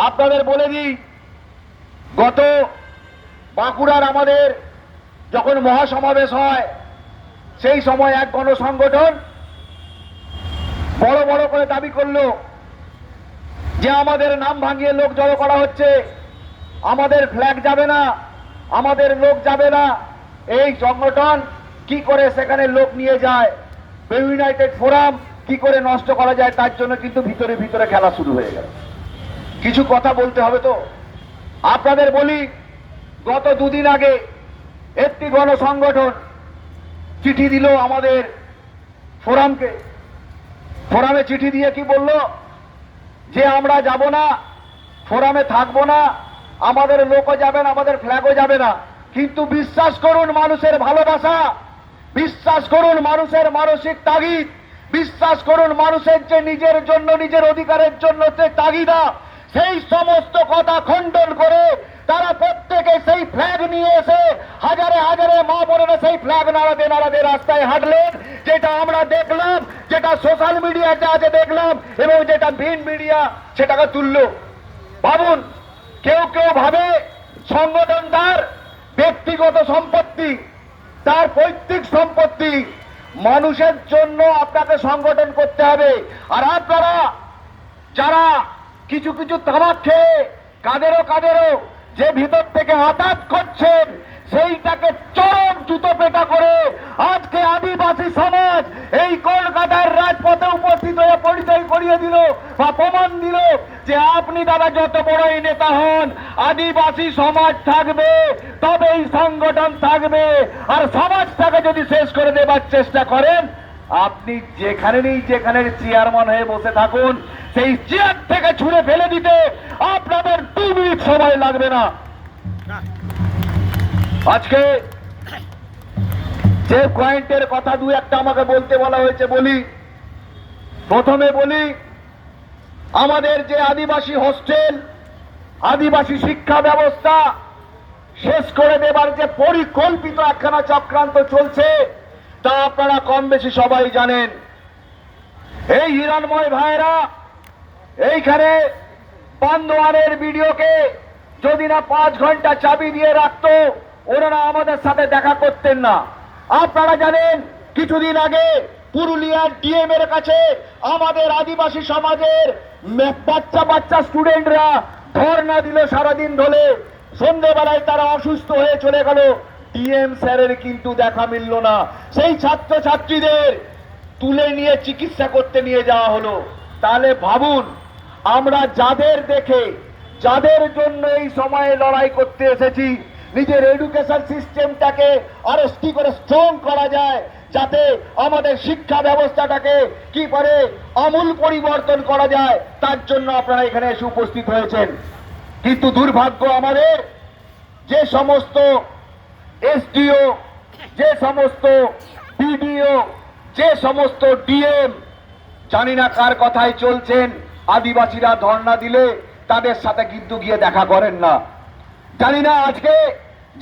আপনাদের বলে দিই, গত বাঁকুড়ার আমাদের যখন মহাসমাবেশ হয় সেই সময় এক গণসংগঠন বড় বড় করে দাবি করলো যে আমাদের নাম ভাঙিয়ে লোক জড়ো করা হচ্ছে, আমাদের ফ্ল্যাগ যাবে না, আমাদের লোক যাবে না। এই সংগঠন কি করে সেখানে লোক নিয়ে যায়, ইউনাইটেড ফোরাম কি করে নষ্ট করা যায়, তার জন্য কিন্তু ভিতরে ভিতরে খেলা শুরু হয়ে গেল। কিছু কথা বলতে হবে তো। আপনাদের বলি, গত দুদিন আগে একটি গণসংগঠন চিঠি দিল আমাদের ফোরামকে। ফোরামে চিঠি দিয়ে কি বলল যে আমরা যাব না, ফোরামে থাকবো না, আমাদের লোকও যাবে না, আমাদের ফ্ল্যাগও যাবে না। কিন্তু বিশ্বাস করুন মানুষের ভালোবাসা, বিশ্বাস করুন মানুষের মানসিক তাগিদ, বিশ্বাস করুন মানুষের যে নিজের জন্য নিজের অধিকারের জন্য যে তাগিদা, সেই সমস্ত কথা খণ্ডন করে তারা প্রত্যেকে সেই ফ্ল্যাগ নিয়ে এসে হাজারে হাজারে মা বোনেরা সেই ফ্ল্যাগ নাড়াতে নাড়াতে রাস্তায় হাঁটলেন। যেটা আমরা দেখলাম, যেটা সোশ্যাল মিডিয়াতে আছে দেখলাম, এবং যেটা ভিন মিডিয়া সেটাকে তুললো। ভাবুন, কেউ কেউ ভাবে সংগঠন তার ব্যক্তিগত সম্পত্তি, তার পৈতৃক সম্পত্তি। মানুষের জন্য আপনাকে সংগঠন করতে হবে। আর আপনারা যারা কিছু কিছু তামাক খেয়ে কাদেরও যে ভিতর থেকে আঘাত করছেন, সেইটাকে চরম জুতো পেটা করে আজকে আদিবাসী সমাজ এই কলকাতার রাজপথে উপস্থিত হয়ে পরিচয় করিয়ে দিল বা প্রমাণ দিল যে আপনি দাদা যত বড়ই নেতা হন, আদিবাসী সমাজ থাকবে, তবে এই সংগঠন থাকবে। আর সমাজটাকে যদি শেষ করে দেবার চেষ্টা করেন, আপনি যেখানে চেয়ারম্যান হয়ে বসে থাকুন, সেই চেয়ার থেকে ছুঁড়ে ফেলে দিতে আপনাদের 2 মিনিট সময় লাগবে না। আজকে যে পয়েন্টের কথা দু একটা আমাকে বলতে বলা হয়েছে বলি। প্রথমে বলি, আমাদের যে আদিবাসী হোস্টেল, আদিবাসী শিক্ষা ব্যবস্থা শেষ করে দেবার যে পরিকল্পিত একখানা চক্রান্ত চলছে, তা আপনারা কম বেশি সবাই জানেন। এই হিরণময় ভাইরা এইখানে পান্দোয়ানের ভিডিওকে যদি না 5 ঘন্টা চাবি দিয়ে রাখতো, ওনারা আমাদের সাথে দেখা করতেন না। আপনারা জানেন, কিছুদিন আগে পুরুলিয়ার ডিএম এর কাছে আমাদের আদিবাসী সমাজের বাচ্চা স্টুডেন্টরা ধর্ণা দিল সারাদিন ধরে। সন্ধ্যেবেলায় তারা অসুস্থ হয়ে চলে গেল। ডিএম স্যারের কিন্তু দেখা মিলল না। সেই ছাত্র ছাত্রীদের তুলে নিয়ে চিকিৎসা করতে নিয়ে যাওয়া হলো। তাহলে ভাবুন, আমরা যাদের দেখে, যাদের জন্য এই সময়ে লড়াই করতে এসেছি, নিজের এডুকেশন সিস্টেমটাকে আরো কি করে স্ট্রং করা যায়, যাতে আমাদের শিক্ষা ব্যবস্থাটাকে কি করে আমূল পরিবর্তন করা যায়, তার জন্য আপনারা এখানে এসে উপস্থিত হয়েছেন। কিন্তু দুর্ভাগ্য আমাদের, যে সমস্ত এসডিও, যে সমস্ত বিডিও, যে সমস্ত ডিএম, জানি না কার কথায় চলছেন, আদিবাসীরা ধর্ণা দিলে তাদের সাথে কিন্তু গিয়ে দেখা করেন না। জানি না আজকে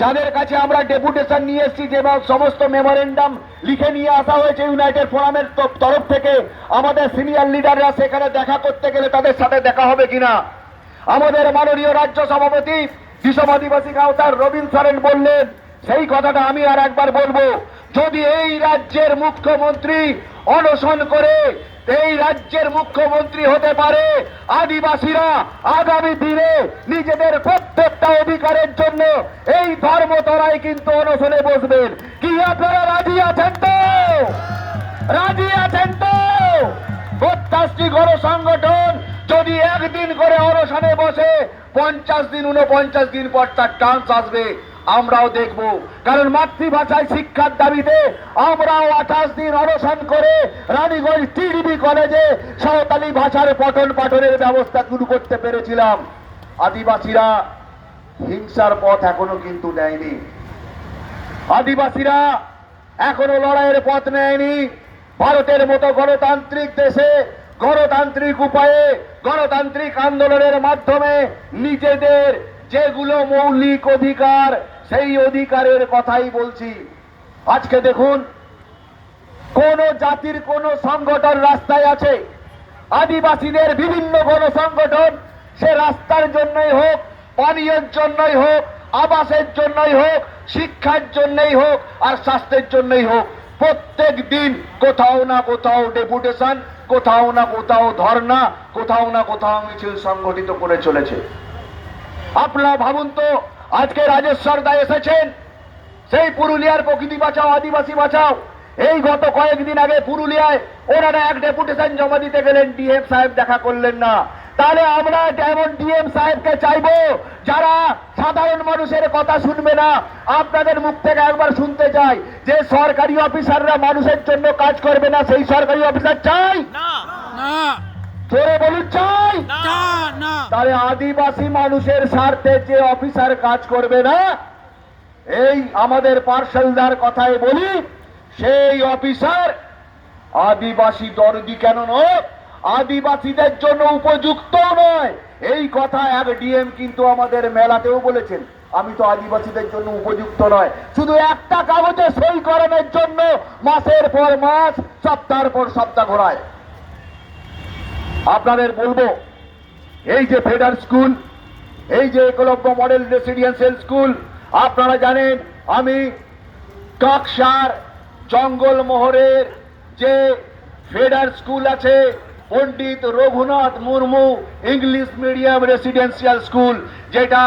যাদের কাছে আমরা ডেপুটেশন নিয়ে এসেছি, যে সমস্ত মেমোরেন্ডাম লিখে নিয়ে আসা হয়েছে ইউনাইটেড ফোরামের তরফ থেকে, আমাদের সিনিয়র লিডাররা সেখানে দেখা করতে গেলে তাদের সাথে দেখা হবে কিনা। আমাদের মাননীয় রাজ্য সভাপতি বিশপ আদিবাসী আওতার রবীন্দ্র সরেন বললেন, সেই কথাটা আমি আর একবার বলবো, যদি এই রাজ্যের মুখ্যমন্ত্রী অনশন করে এই রাজ্যের মুখ্যমন্ত্রী হতে পারে, আদিবাসীরা আগামী দিনে নিজেদের প্রত্যেকটা অধিকারের জন্য এই ধর্মতলায় কিন্তু অনশনে বসবেন। কি আপনারা রাজি আছেন তো? রাজি আছেন তো? 50টি গণসংগঠন যদি একদিন করে অনশনে বসে, 50 দিন 49 দিন পর তার চান্স আসবে, আমরাও দেখব। কারণ মাতৃভাষায় শিক্ষার দাবিতে আমরাও 28 দিন অনশন করে রানীগঞ্জ টিডিবি কলেজে সাঁওতালি ভাষার পঠন পাঠনের ব্যবস্থা শুরু করতে পেরেছিলাম। আদিবাসীরা হিংসার পথ এখনো কিন্তু নেয়নি, আদিবাসীরা এখনো লড়াইয়ের পথ নেয়নি। ভারতের মতো গণতান্ত্রিক দেশে গণতান্ত্রিক উপায়ে, গণতান্ত্রিক আন্দোলনের মাধ্যমে নিজেদের যেগুলো মৌলিক অধিকার, সেই অধিকারের কথাই বলছি। আজকে দেখুন, কোন জাতির কোন সংগঠন রাস্তায় আছে, আদিবাসীদের বিভিন্ন গণসংগঠন সে রাস্তার জন্যই হোক, পানীয়ের জন্যই হোক, আবাসের জন্যই হোক, শিক্ষার জন্যই হোক, আর স্বাস্থ্যের জন্যই হোক, প্রত্যেক দিন কোথাও না কোথাও ডেপুটেশন, কোথাও না কোথাও ধর্ণা, কোথাও না কোথাও মিছিল সংগঠিত করে চলেছে। আপনারা ভাবুন তো, আজকে রাজেশ্বর দা এসেছেন, সেই পুরুলিয়ার প্রকৃতি বাঁচাও, আদিবাসী বাঁচাও, এই গত কয়েকদিন আগে পুরুলিয়ায় ওনারা এক ডেপুটেশন জমা দিতে গেলেন, ডিএম সাহেব দেখা করলেন না। তাহলে আমরা এমন ডিএম সাহেবকে চাইবো যারা সাধারণ মানুষের কথা শুনবে না। আপনাদের মুখ থেকে একবার শুনতে চাই, যে সরকারি অফিসাররা মানুষের জন্য কাজ করবে না, সেই সরকারি অফিসার চাই না না জোরে বলুন চাই না না। তাহলে আদিবাসী মানুষের স্বার্থে যে অফিসার কাজ করবে না, এই আমাদের পার্সেলদার কথায় বলি, সেই অফিসার আদিবাসী দরদি কেন নয়, আদিবাসীদের জন্য উপযুক্ত নয়। এই কথা এক ডিএম কিন্তু আমাদের মেলাতেও বলেছেন, আমি তো আদিবাসীদের জন্য উপযুক্ত নয়। শুধু একটা কাগজে সই করানোর জন্য মাসের পর মাস, সপ্তাহের পর সপ্তাহ ঘোরায়। আপনাদের বলবো, এই যে ফেডার স্কুল, এই যে একলব্য মডেল রেসিডেন্সিয়াল স্কুল, আপনারা জানেন আমি কাকসার জঙ্গলমহলের যে ফেডার স্কুল আছে, Pandit Raghunath Murmu English medium residential school, যেটা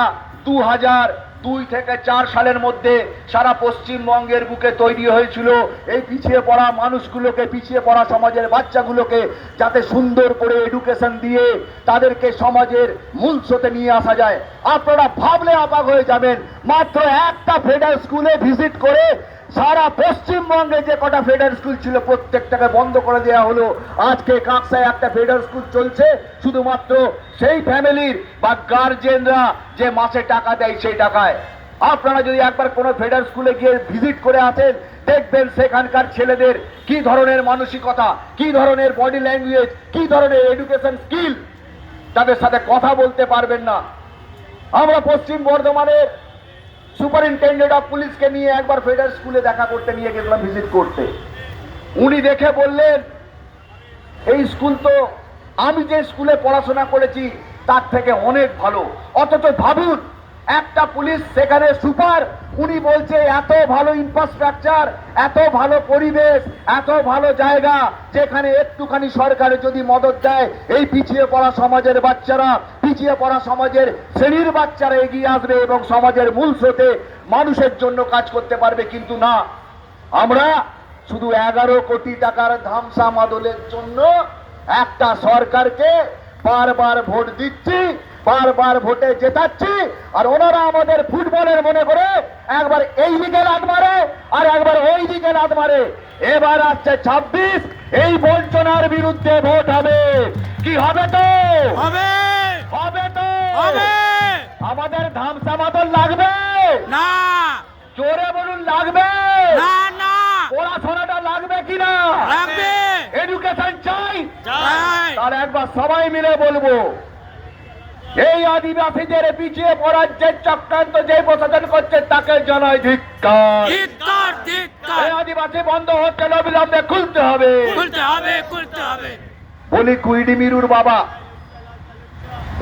2002 থেকে 4 সালের মধ্যে সারা পশ্চিমবঙ্গের বুকে তৈরি হয়েছিল, এই পিছিয়ে পড়া মানুষগুলোকে, পিছিয়ে পড়া সমাজের বাচ্চাগুলোকে যাতে সুন্দর করে এডুকেশন দিয়ে তাদেরকে সমাজের মূল স্রোতে নিয়ে আসা যায়। আপনারা ভাবলে অবাক হয়ে যাবেন, মাত্র একটা ফেডার স্কুলে ভিজিট করে সারা পশ্চিমবঙ্গে যে কটা ফেডার স্কুল ছিল প্রত্যেকটাকে বন্ধ করে দেওয়া হলো। আজকে কাকসায় একটা ফেডার স্কুল চলছে, শুধুমাত্র সেই ফ্যামিলির বা গার্জেনরা যে মাসে টাকা দেয় সেই টাকায়। আপনারা যদি একবার কোনো ফেডার স্কুলে গিয়ে ভিজিট করে আসেন, দেখবেন সেখানকার ছেলেদের কি ধরনের মানসিকতা, কি ধরনের বডি ল্যাঙ্গুয়েজ, কি ধরনের এডুকেশন স্কিল, তাদের সাথে কথা বলতে পারবেন না। আমরা পশ্চিম বর্ধমানের সুপারিনটেন্ডেন্ট অফ পুলিশকে নিয়ে একবার ফেডার স্কুলে দেখা করতে নিয়ে গেছিলাম, ভিজিট করতে। উনি দেখে বললেন, এই স্কুল তো আমি যে স্কুলে পড়াশোনা করেছি তার থেকে অনেক ভালো। অথচ ভাবুন, একটা পুলিশ সেখানে সুপার, উনি বলছে এত ভালো ইনফ্রাস্ট্রাকচার, এত ভালো পরিবেশ, এত ভালো জায়গা, যেখানে একটুখানি সরকার যদি মদত দেয়, এই পিছিয়ে পড়া সমাজের বাচ্চারা, পিছিয়ে পড়া সমাজের শ্রেণীর বাচ্চারা এগিয়ে আসবে এবং সমাজের মূল স্রোতে মানুষের জন্য কাজ করতে পারবে। কিন্তু না, আমরা শুধু 11 কোটি টাকার ধামসা মাদলের জন্য একটা সরকারকে বারবার ভোট দিচ্ছি, বারবার ভোটে জেতাচ্ছি, আর ওনারা আমাদের ফুটবলের মনে করে একবার এই দিকে লাত মারে আর একবার ওই দিকে লাত মারে। এবার আসছে 26, এই বঞ্চনার বিরুদ্ধে ভোট হবে। কি হবে? তো হবে হবে, তো হবে। আমাদের ধামসা মাদল লাগবে না জোরে বলুন, লাগবে না না। পড়াশোনাটা লাগবে কিনা? লাগবে। এডুকেশন চাই। চাই। তাহলে একবার সবাই মিলে বলবো, এই আদিবাসীদের পিছিয়ে পড়ার যে চক্রান্ত যে প্রশাসন করছে তাকে জানাই ধিক্কার। ধিক্কার ধিক্কার। এই আদিবাসী বন্ধ হচ্ছে না, অবিলম্বে খুলতে হবে। খুলতে হবে খুলতে হবে। বলি, কুইডিমিরুর বাবা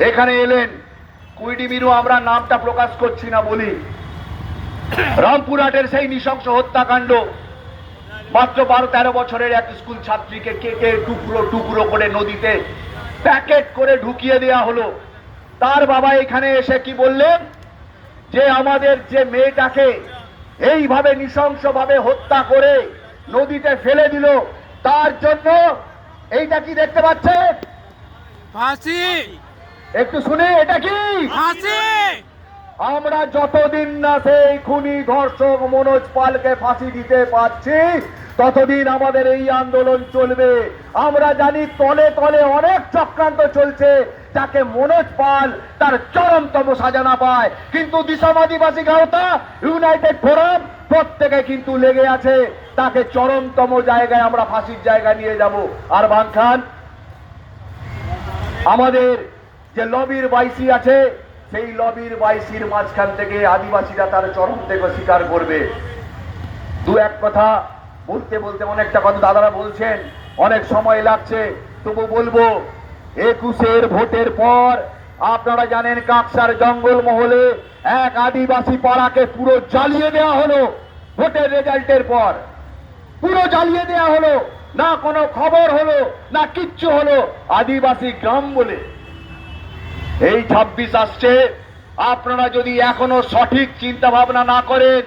এখানে এলেন। কুইডিমিরু আমরা নামটা প্রকাশ করছি না বলি, রামপুরহাটের সেই নৃশংস হত্যাকাণ্ড, মাত্র 12-13 বছরের এক স্কুল ছাত্রীকে কেটে টুকরো টুকরো করে নদীতে প্যাকেট করে ঢুকিয়ে দেওয়া হলো। তার বাবা এখানে এসে কি বললেন, যে আমাদের যে মেয়েটাকে এইভাবে নৃশংসভাবে হত্যা করে নদীতে ফেলে দিল, তার জন্য এইটা কি দেখতে পাচ্ছেন? ফাঁসি। একটু শুনে, এটা কি ফাঁসি। আমরা যতদিন না সেই খুনি ধর্ষক মনোজ পালকে ফাঁসি দিতে পারছি, ততদিন আমাদের এই আন্দোলন চলবে। আমরা জানি তলে তলে অনেক চক্রান্ত চলছে, যাকে মনোজ পাল তার চরমতম সাজা না পায়। কিন্তু দিশম আদিবাসী গাওতা, ইউনাইটেড ফোরাম প্রত্যেকে কিন্তু লেগে আছে, তাকে চরমতম জায়গায় আমরা ফাঁসির জায়গায় নিয়ে যাব। আর বানখান, আমাদের যে লবির বাইসি আছে, সেই লবির বাইসির মাঝখান থেকে আদিবাসীরা তার চরম থেকে স্বীকার করবে। দু এক কথা বলতে বলতে অনেকটা কথা দাদারা বলছেন, অনেক সময় লাগছে, তবু বলবো, 21-এর ভোটের পর আপনারা জানেন কাকসার জঙ্গল মহলে এক আদিবাসী পাড়াকে পুরো জ্বালিয়ে দেওয়া হলো ভোটের রেজাল্টের পর। পুরো জ্বালিয়ে দেওয়া হলো, না কোনো খবর হলো না কিচ্ছু হলো। আদিবাসী গ্রাম বলে এই 26 আসছে, আপনারা যদি এখনো সঠিক চিন্তা ভাবনা না করেন,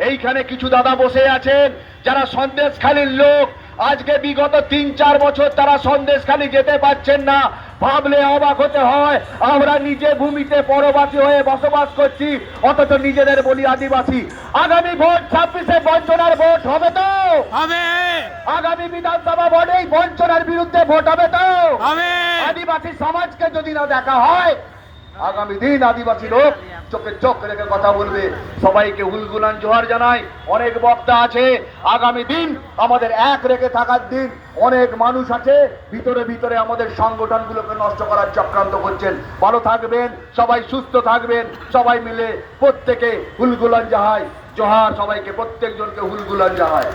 এইখানে কিছু দাদা বসে আছেন যারা সন্দেশখালীর লোক, আজকে বিগত 3-4 বছর তারা সন্দেশখালী যেতে পারছেন না। ভাবলে অবাক হতে হয়, আমরা নিজে ভূমিতে পরবাসী হয়ে বসবাস করছি, অথচ নিজেদের বলি আদিবাসী। আগামী ভোট 26-এ বঞ্চনার ভোট হবে তো? হবে আগামী বিধানসভা ভোটেই বঞ্চনার বিরুদ্ধে ভোট হবে তো? হবে আদিবাসী সমাজকে যদি না দেখা হয়, আগামী দিন আদিবাসী লোক চোখে চোখ রেখে কথা বলবে। সবাইকে হুলগুলান জোহার জানাই। অনেক বক্তা আছে, আগামী দিন আমাদের এক রেখে থাকার দিন। অনেক মানুষ আছে ভিতরে ভিতরে আমাদের সংগঠনগুলোকে নষ্ট করার চক্রান্ত করছেন। ভালো থাকবেন, সবাই সুস্থ থাকবেন, সবাই মিলে প্রত্যেকে হুলগুলান জাহাই জোহার, সবাইকে প্রত্যেকজনকে হুলগুলান জাহাই।